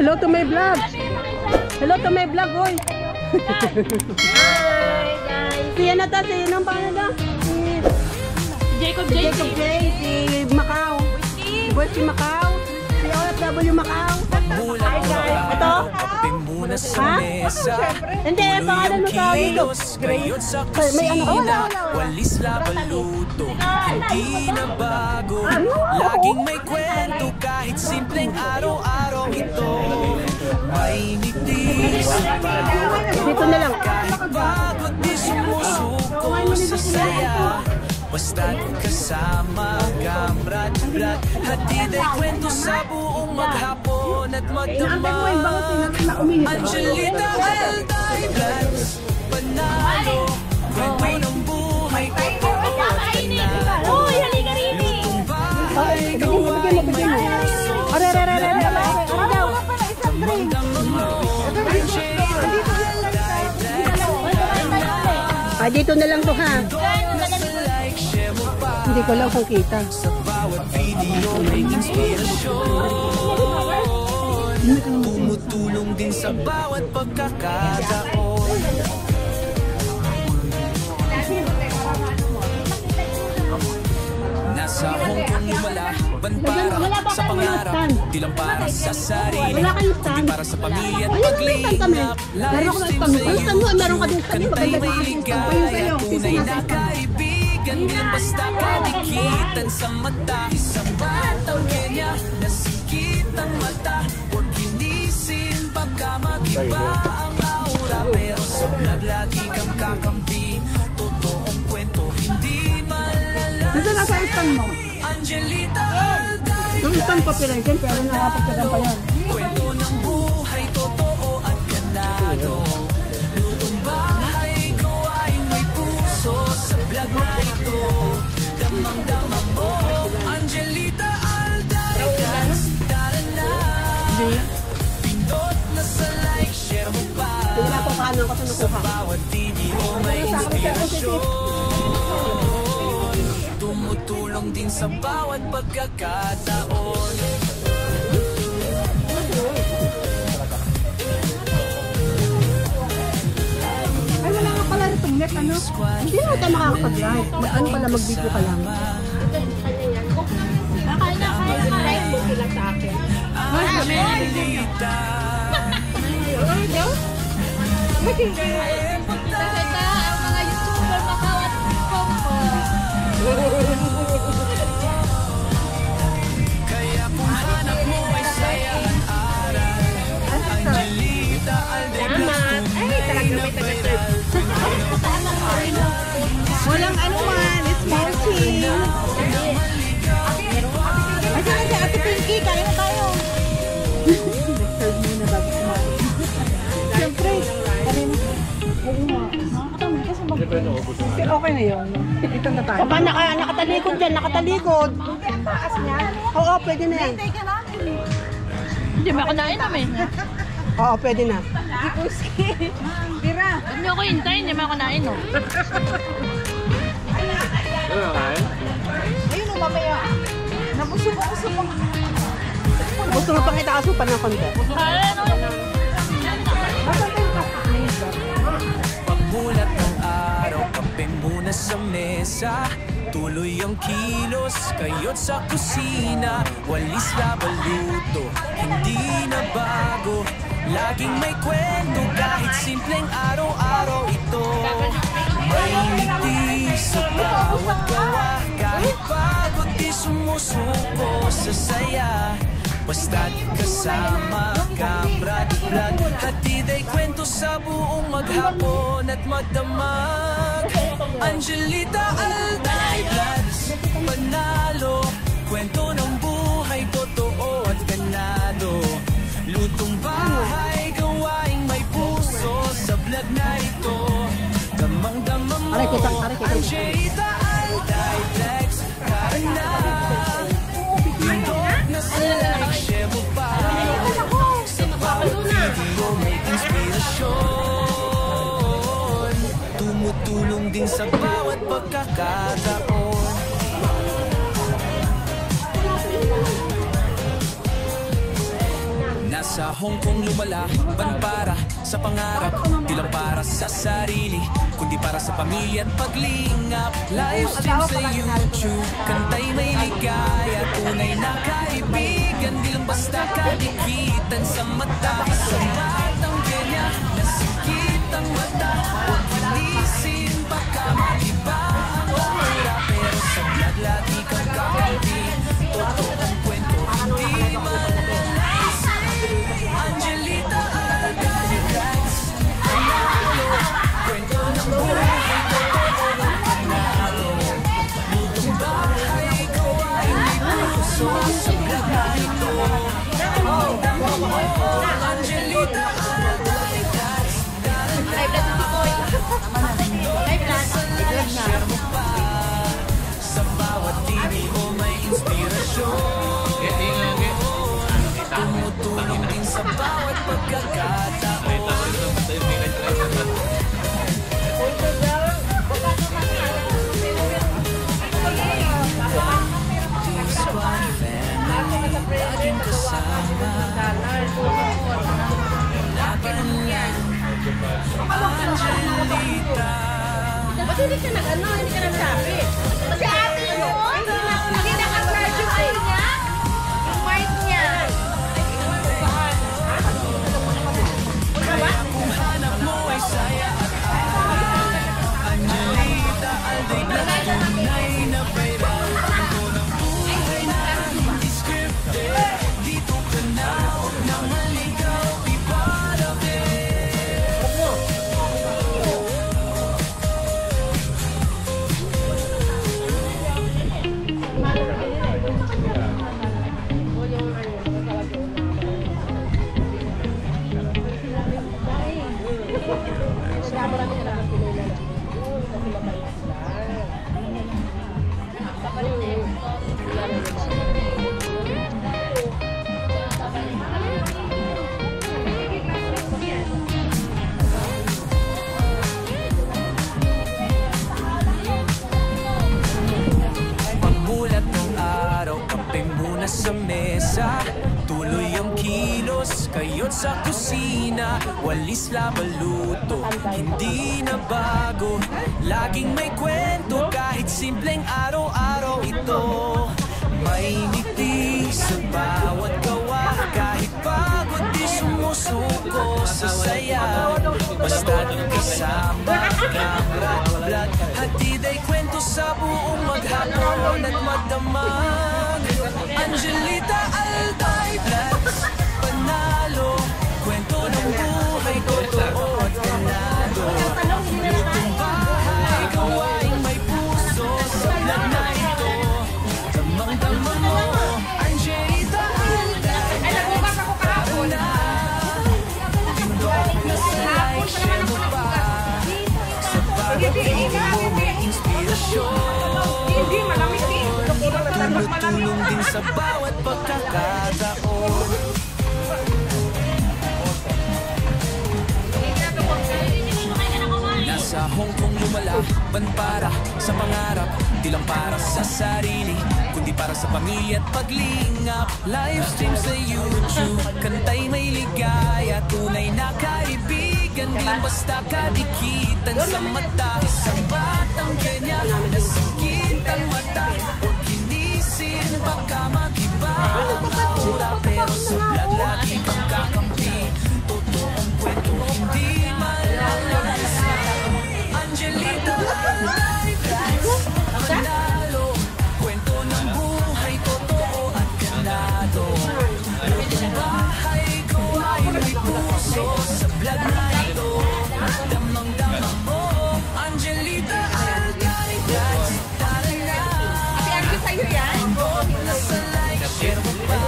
Hello to my vlog. Hello to my vlog, boy. Hi, guys. Siya na ta, siya nang pangalan na. Jacob Si Macau. Boy, si Macau. Si OFW Macau. Hi, guys. Ito? Ha? Hindi, pangalan mo sa dito. May ano, wala. Walis labaluto, hindi na bago. Laging may kwento kahit simpleng araw-araw ito. May ngiti sa bawat Dito na lang. kahit pagod di sumusuko sa saya. Basta't kasama, kamrat-brat, hatid ay kwento sa buong maghapon at magdamag. Angelita Alday Vlogs, panalo, kwento ng buhay ko po at panalo. Lutong bahay, gawain, may puso sa damang-damang mo. Angelita Alday Vlogs. Ah, dito na lang to, ha? Hindi ko lang kung kita. Sa bawat video may inspirasyon, tumutulong din sa bawat pagkakataon. Nasa Hong Kong lumala, para sa pangarap, di lang para sa sarili, kundi para sa pamilya at paglingap. Livestream sa YouTube, kantay may ligaya, tunay na kaibigan, di lang basta kadikitan sa mata. Isang batang Kenya, nasikit ang mata, huwag kinisin pagka mag-iba ang aura. Pero sa vlog lagi kang kakampi, totoong kwento, hindi malala. Dito na sa stand mo. Angelita Alday, Yung stand population, pero nakapagsagan pa yan. kwento ng buhay, totoo at ganado. Lutong bahay, gawain may puso sa vlog na ito. Damang-damang mo, Angelita Alday Vlogs, tara na. Pindot na sa like, share mo pa. Wala ko kaano ko sa Sa bawat video may inspirasyon, tumutulong din sa bawat pagkakataon. Ay, wala nga pala rin net, ano? Hindi na ito makakapag-live. Ano pala, mag-video ka lang. Angelita, kaya kung hanap mo ay saya at aral, Angelita Alday Vlogs, tunay na viral. Walang ano man, it's smoking. Ay, saan si Ate Pinky? Kaya na tayo. Nag-serve muna bago kumain. Siyempre, kami mo. Oo nga. Nakakatami kasi okay na yun. Ito na tayo. Papa, nakatalikod dyan, nakatalikod. Ang taas niya? Oo, pwede na yan. Hindi mo ako nainom eh. Oo, pwede na. Tira. Huwag niyo ako hintayin, hindi mo ako nainom. Ayun o, mamaya. Nabusog ako sa mga... Gusto mo pang itakasupan ng konti? Pagmulat ng araw, kape muna sa mesa, tuloy ang kilos, kayot sa kusina. Walis labaluto, hindi na bago, laging may kwento kahit simpleng araw-araw ito. May ngiti sa bawat gawa, kahit pagod di sumusuko sa saya. Basta't kasama, kamrat-brat, hatid ay kwento sa buong maghapon at magdamag. Angelita Alday Vlogs, panalo, kwento ng buhay, totoo at ganado. Lutong bahay, gawaing may puso sa vlog na ito. Damang-damang mo, Angelita Alday Vlogs, tara na. Pindot na sa like, share mo pa. Sa bawat video may inspirasyon, tumutulong din sa bawat pagkakataon. Nasa Hong Kong lumalaban para sa pangarap. Di lang para sa sarili, kundi para sa pamilya at paglingap. Live stream sa YouTube, kantay may ligaya. Tunay na kaibigan, di lang basta kadikitan sa mata. Sa matang kanya, nasikit ang mata. Huwag kinisin, baka maliba ang oras. Pero sa vlog lagi kang kakampi. Totoo ang kwento, hindi malalasin. Angelita Alcairaz, panalo. Kwento ng buhay, totoo ang panalo. Lutong bahay, gawain may puso. Sa vlog na ito, damang mo. Angelita Alcairaz, share mo pa. Sa bawat tini mo may inspirasyon. Tumutulong din sa bawat pagkakataon. Squad family, laging kasama. Laban lang, Angelita. Ba't hindi ka nag-ano? Hindi ka nagsabi? Kasi ate yun! Hindi naka-charge yung ay niya. Yung mic niya. Kung hanap mo ay saya at ay Angelita Alcairaz, tunay na viral. Kwento ng buhay na hindi scripted. Dito ka na, huwag na maligaw, be part of it. Pagmulat ng araw, kape muna sa mesa. Tuloy ang kilos, kayot sa kusina. Walis labaluto, hindi na bago. Laging may kwento, kahit simpleng araw-araw ito. May ngiti sa bawat gawa, kahit pagod di sumusuko sa saya. Basta doon kasama, camera at vlog. Hatid ay kwento sa buong maghapon at magdamag. Angelita Alcairaz, panalo. Kwento ng buhay, totoo at ganado. Lutong bahay, gawaing may puso. Sa vlog na ito, damang-damang mo. Angelita Alcairaz, tara na. Tindok na sa like, share mo pa. Sa bawat video mo may inspirasyon. Tumutulong din sa bawat pagkakataon. Nasa Hong Kong lumalaban para sa pangarap. Di lang para sa sarili, kundi para sa pamilya at paglingap. Live stream sa YouTube, kantay may ligaya. Tunay na kaibigan, di lang basta kadikitan sa mata. Isang batang kanya, nasikit ang mata. Huwag kinisin, baka mag-iba ang aura. Pero sa vlog lagi kang kakampi. Totoo ang kwento, hindi malalasan. Angelita Alcairaz, panalo. Kwento ng buhay, totoo at ganado. Lutong bahay, gawain may puso. Sa vlog na ito, damang-damang mo. Angelita Alcairaz, tara na. Tindok na sa like, share mo pa.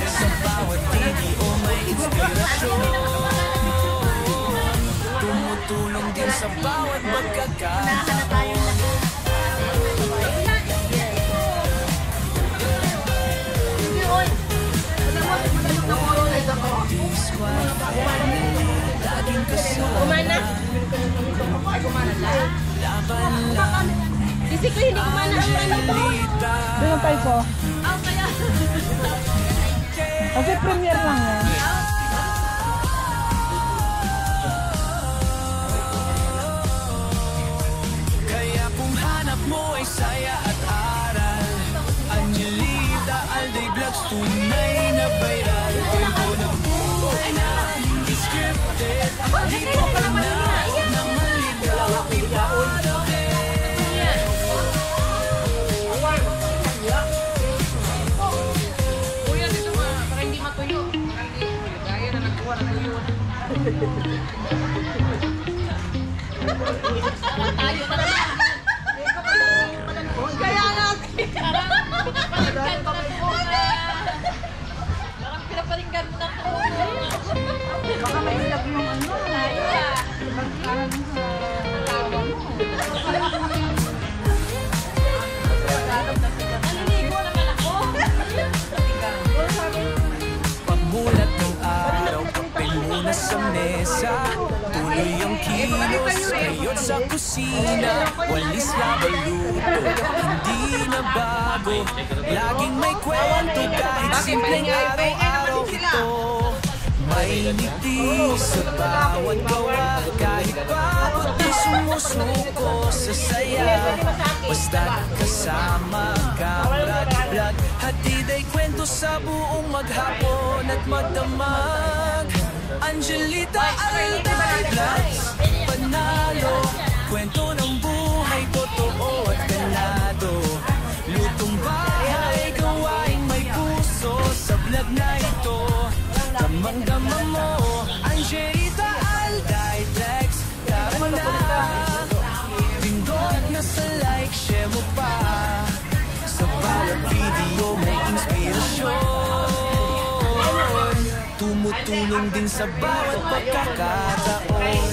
Sa bawat video may inspirasyon. Tumutulong din sa bawat pagkakataon. Squad family, laging kasama. Laban lang, Basically, hindi ko man Angelita. Doon tayo po. Ang kaya. Kasi premiere lang yan. Kaya nga. Parang pinaparinggan mo na ito. Baka may ilag yung ano. Naliligo naman ako. Pagmulat ng araw, papel muna sa mesa. Tuloy ang kilos, kayot sa kusina. Walis labaluto, hindi na bago. Laging may kwento kahit simpleng araw-araw ito. May ngiti sa bawat gawa, kahit bawat di sumusuko sa saya. Basta't kasama, kamrad-brad, hatid ay kwento sa buong maghapon at magdamag. Angelita Alday Vlogs, panalo, kwento ng buhay, totoo at ganado. Lutong bahay, gawaing may puso sa vlog na ito. Damang-dama mo, Angelita Alday Vlogs, tara na. Pindot na sa like, share mo pa. Sa bawat video may inspirasyon. Tumutulong din sa bawat pagkakataon.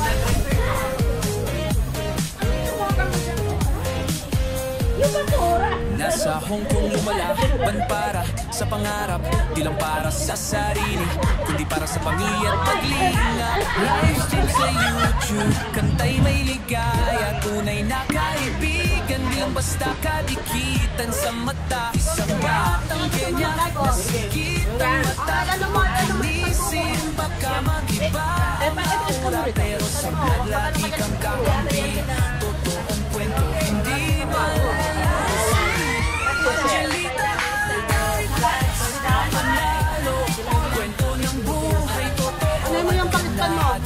Nasa Hong Kong lumalaban para sa pangarap. Di lang para sa sarili, kundi para sa pamilya at paglinga. Live stream sa YouTube, kantay may ligaya. Tunay na kaibigan, di lang basta kadikitan sa mata. Isang batang Kenya, nasigit ang mata. Inisin, baka mag-iba ang aura, pero sa vlog lagi kang kakampi. Totoong kwento, hindi malalaman. Angelita Alday Vlogs, panalo, kwento ng buhay, totoo. Ano mo yung pakistan mo?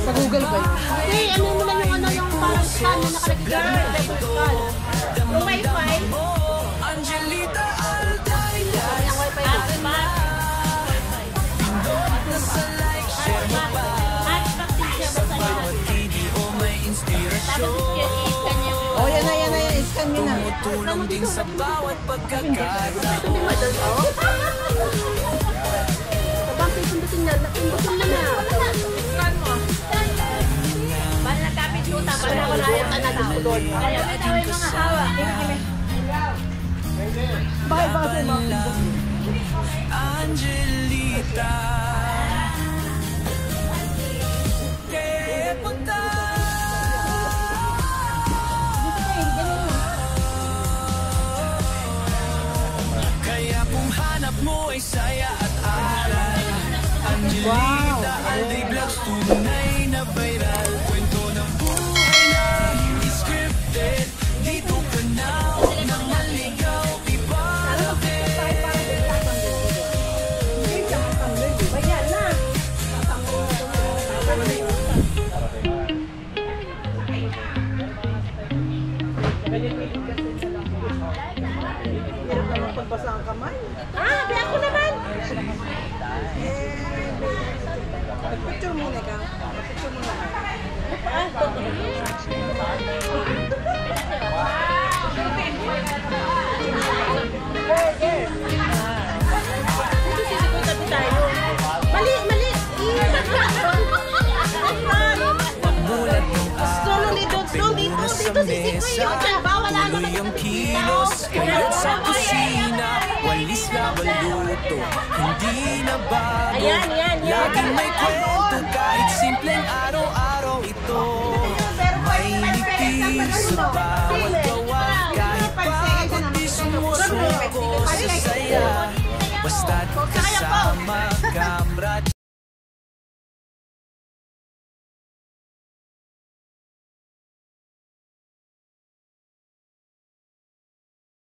Sa Google ba yun? Hindi, ano mo lang yung yung parang scan na nakalagay dyan. Yung wifi. Angelita Alday Vlogs, pindot na sa like, share mo pa. Sa bawat video may inspirasyon. Oh, yan na, iscan nyo na. Tumutulong din sa bawat pagkakataon. Bakit pindutin na? Napindutin na na. Scan mo. Para nagkapit yuta. Para wala yung tanalulod. Kaya may tawag yung mga hawa. Bakit mo? Angelita, kaya punta. Kaya kung hanap mo ay saya at aral, Angelita Alday Vlogs, tunay na viral. Kwento ng buhay na hindi scripted. Dito ka na nang maligaw, iba din. Bayan na. Hirap naman pagbasa ang kamay. Di ako naman. Picture muna ka. Picture muna ka. Mali. Mulat ng Solo ni Dodson dito sisikuyo. Bawal na tuloy ang kilos, kayot sa kusina. Walis labaluto, hindi na bago. Laging may kwento kahit simpleng araw-araw ito. May ngiti sa bawat gawa, kahit pagod di sumusuko sa saya. Basta't kasama, kamrad.